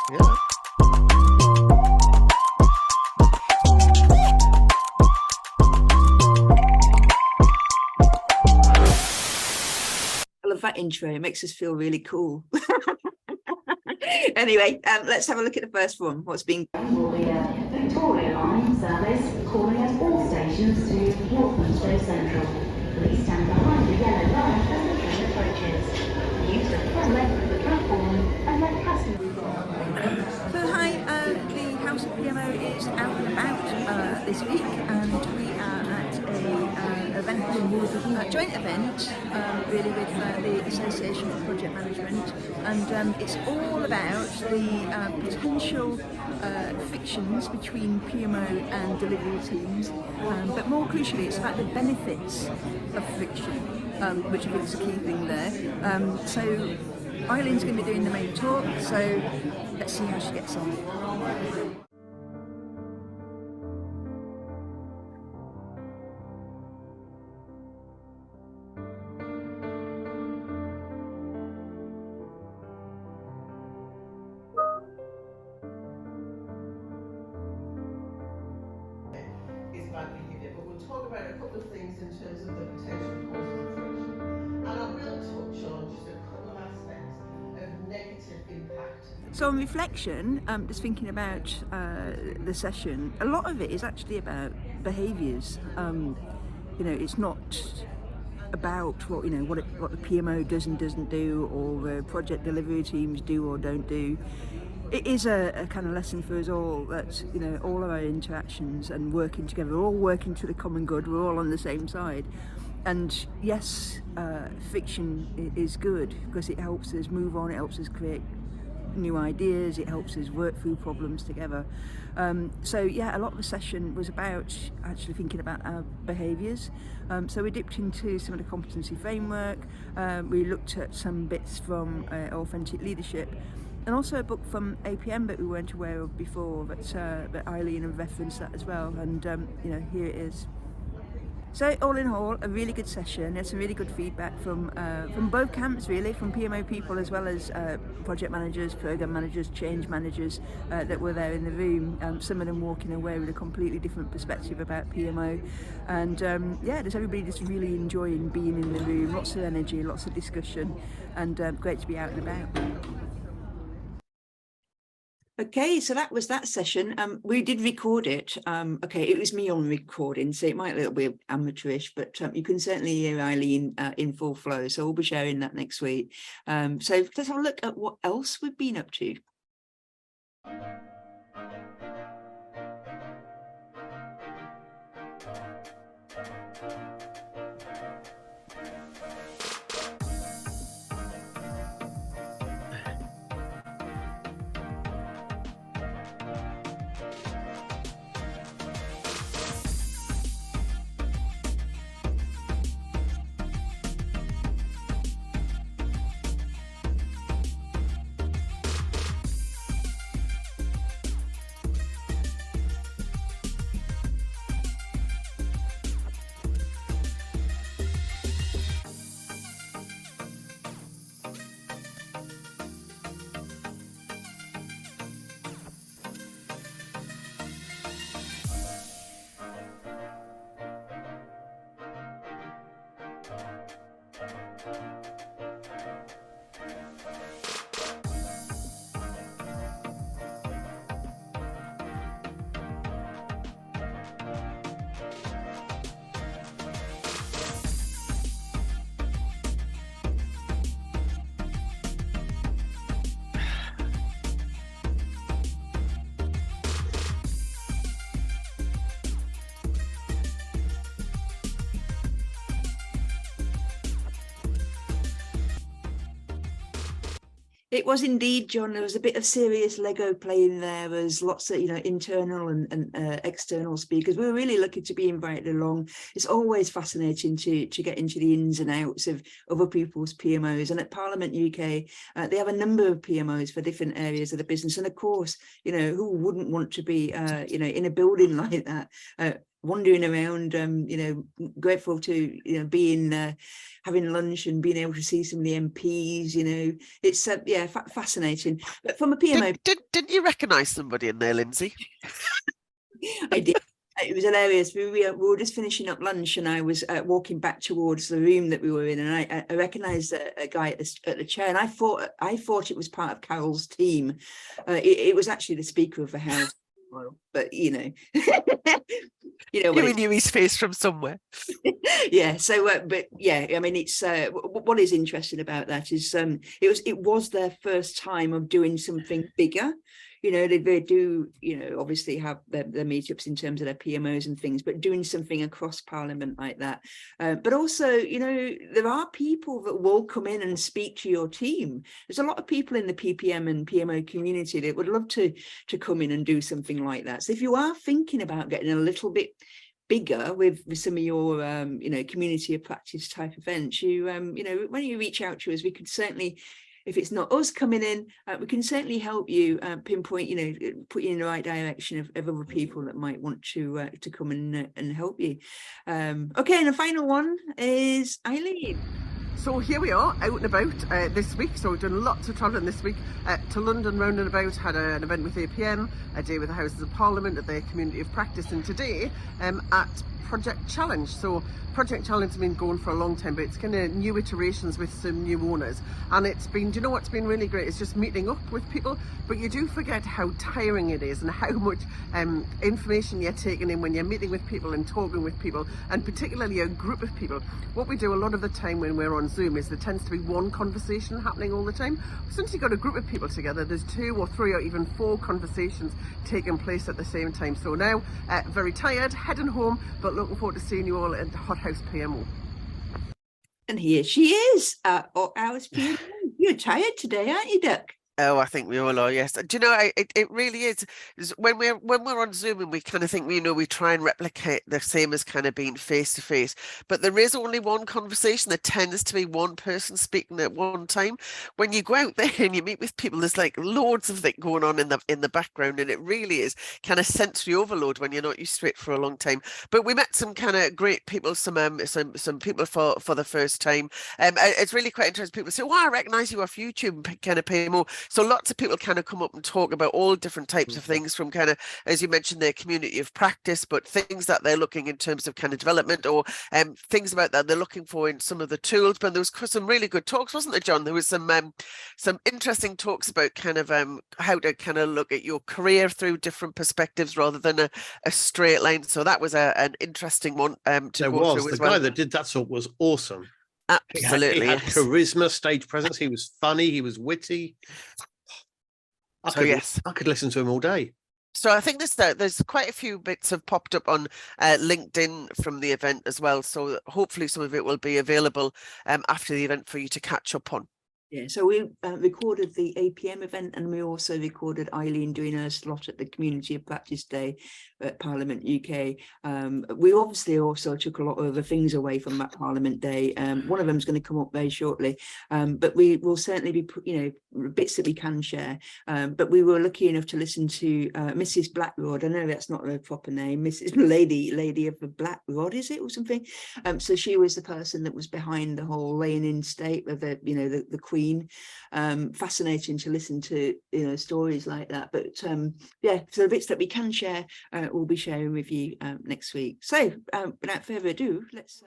Yeah. I love that intro. It makes us feel really cool. Anyway, let's have a look at the first one. What's being will be a Victoria Line service calling at all stations to Walthamstow Central. Please stand behind the yellow line as the train approaches. Use the full length of the platform and let customers. So hi, the House of PMO is out and about this week, and we are at a event, joint event, really with the Association for Project Management, and it's all about the potential frictions between PMO and delivery teams, but more crucially, it's about the benefits of friction, which I think is a key thing there. So Eileen's going to be doing the main talk, so let's see how she gets on. Is bad behaviour, but we'll talk about a couple of things in terms of the potential causes of friction, and I will touch on just a couple of aspects of negative impact. So on reflection, just thinking about the session, a lot of it is actually about behaviours. It's not about what the PMO does and doesn't do, or project delivery teams do or don't do. It is a kind of lesson for us all that all of our interactions and working together, we're all working to the common good, we're all on the same side. And yes, fiction is good because it helps us move on, it helps us create new ideas, it helps us work through problems together. So yeah, a lot of the session was about actually thinking about our behaviours. So we dipped into some of the competency framework, we looked at some bits from authentic leadership, and also a book from APM that we weren't aware of before, that Eileen have referenced that as well, and here it is. So all in all, a really good session. There's some really good feedback from both camps, really, from PMO people as well as project managers, program managers, change managers that were there in the room. Some of them walking away with a completely different perspective about PMO, and there's everybody just really enjoying being in the room. Lots of energy, lots of discussion, and great to be out and about. Okay, so that was that session. We did record it. Okay, it was me on recording, so it might look a bit amateurish, but you can certainly hear Eileen in full flow. So we'll be sharing that next week. So let's have a look at what else we've been up to. It was indeed, John. There was a bit of serious Lego playing there. There's lots of, internal and external speakers. We were really lucky to be invited along. It's always fascinating to get into the ins and outs of other people's PMOs. And at Parliament UK, they have a number of PMOs for different areas of the business. And of course, who wouldn't want to be, in a building like that, wandering around, grateful to, being, having lunch and being able to see some of the MPs, it's, fascinating. But from a PMO... Didn't you recognise somebody in there, Lindsay? I did. It was hilarious. We were just finishing up lunch, and I was walking back towards the room that we were in, and I recognised a guy at the chair, and I thought it was part of Carol's team. It was actually the Speaker of the House, but you knew his face from somewhere. Yeah. So, but yeah, I mean, it's what is interesting about that is it was their first time of doing something bigger. They do, obviously have their meetups in terms of their PMOs and things, but doing something across Parliament like that. But also, there are people that will come in and speak to your team. There's a lot of people in the PPM and PMO community that would love to come in and do something like that. So if you are thinking about getting a little bit bigger with some of your community of practice type events, when you reach out to us, we could certainly, if it's not us coming in, we can certainly help you pinpoint, put you in the right direction of other people that might want to come and help you. Okay, and the final one is Eileen. So here we are, out and about this week. So we've done lots of travelling this week to London, round and about, had an event with APM, a day with the Houses of Parliament at their Community of Practice, and today at Project Challenge. So Project Challenge has been going for a long time, but it's kind of new iterations with some new owners, and it's been, do you know what's been really great? It's just meeting up with people, but you do forget how tiring it is and how much information you're taking in when you're meeting with people and talking with people, and particularly a group of people. What we do a lot of the time when we're on Zoom is there tends to be one conversation happening all the time. Since you've got a group of people together, there's 2 or 3 or even 4 conversations taking place at the same time. So now, very tired, heading home, but looking forward to seeing you all at the Hot House PMO. And here she is, our PMO. You're tired today, aren't you, Duck? Oh, I think we all are, yes. Do you know, it really is. When we're on Zoom and we kind of think, we try and replicate the same as kind of being face to face, but there is only one conversation. There tends to be one person speaking at one time. When you go out there and you meet with people, there's like loads of things going on in the background, and it really is kind of sensory overload when you're not used to it for a long time. But we met some kind of great people, some people for the first time. It's really quite interesting. People say, "Oh, I recognise you off YouTube," kind of PMO. So lots of people kind of come up and talk about all different types of things, from kind of, as you mentioned, their community of practice, but things that they're looking in terms of kind of development, or things about that they're looking for in some of the tools. But there was some really good talks, wasn't there, John? There was some interesting talks about kind of how to kind of look at your career through different perspectives rather than a straight line. So that was an interesting one to go through as well. The guy that did that talk was awesome. Absolutely. He had charisma, stage presence. He was funny. He was witty. I could listen to him all day. So I think there's quite a few bits have popped up on LinkedIn from the event as well. So hopefully some of it will be available after the event for you to catch up on. Yeah, so we recorded the APM event, and we also recorded Eileen doing her slot at the Community of Practice Day at Parliament UK. We obviously also took a lot of other things away from that Parliament Day. One of them is going to come up very shortly, but we will certainly be, bits that we can share. But we were lucky enough to listen to Mrs. Blackrod. I know that's not her proper name, Mrs. Lady of the Black Rod, is it, or something? So she was the person that was behind the whole laying in state of the Queen. Fascinating to listen to stories like that, but so the bits that we can share we'll be sharing with you next week. So without further ado, let's